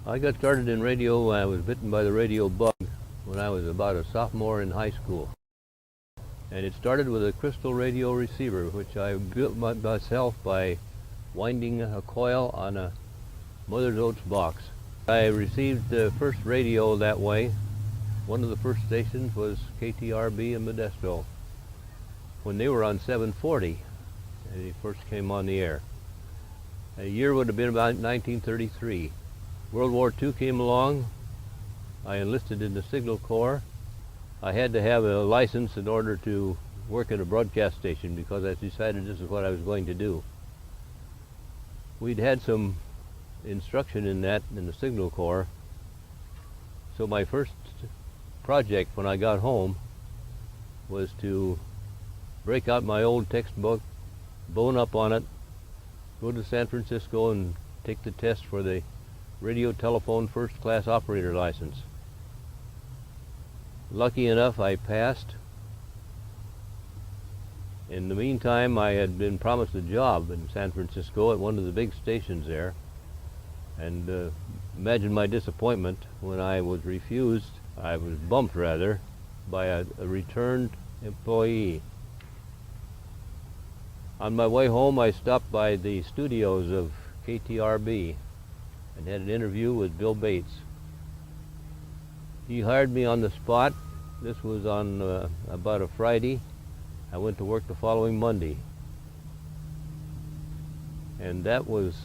I got started in radio. I was bitten by the radio bug when I was about a sophomore in high school. And it started with a crystal radio receiver, which I built myself by winding a coil on a Mother's Oats box. I received the first radio that way. One of the first stations was KTRB in Modesto, when they were on 740, and they first came on the air. The year would have been about 1933. World War II came along. I enlisted in the Signal Corps. I had to have a license in order to work at a broadcast station because I decided this is what I was going to do. We'd had some instruction in that in the Signal Corps. So my first project when I got home was to break out my old textbook, bone up on it, go to San Francisco and take the test for the radio telephone first class operator license. Lucky enough, I passed. In the meantime, I had been promised a job in San Francisco at one of the big stations there, and imagine my disappointment when I was refused. I was bumped rather by a returned employee. On my way home, I stopped by the studios of KTRB and had an interview with Bill Bates. He hired me on the spot. This was on about a Friday. I went to work the following Monday. And that was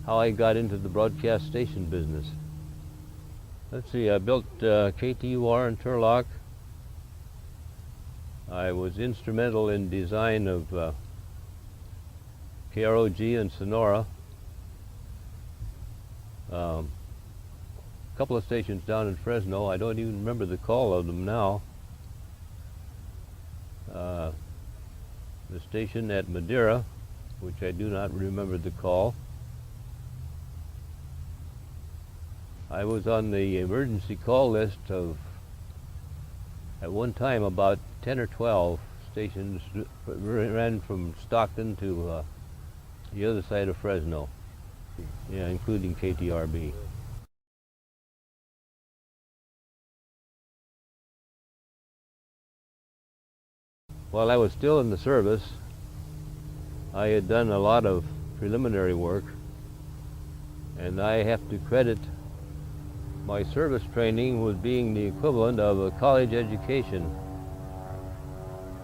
how I got into the broadcast station business. Let's see, I built KTUR in Turlock. I was instrumental in design of KROG in Sonora. A couple of stations down in Fresno. I don't even remember the call of them now. The station at Madeira, which I do not remember the call. I was on the emergency call list of, at one time, about 10 or 12 stations ran from Stockton to the other side of Fresno, yeah, including KTRB. While I was still in the service, I had done a lot of preliminary work, and I have to credit my service training with being the equivalent of a college education,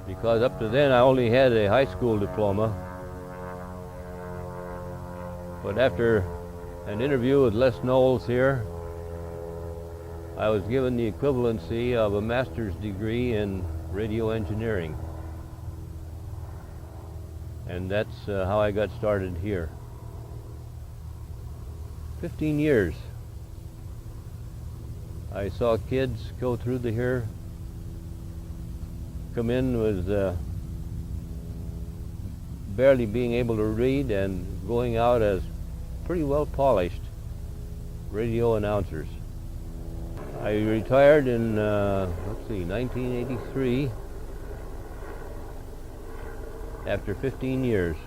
because up to then I only had a high school diploma. But after an interview with Les Knowles here, I was given the equivalency of a master's degree in radio engineering. And that's how I got started here. 15 years. I saw kids go through here, come in with barely being able to read and going out as pretty well polished radio announcers. I retired in, 1983 after 15 years.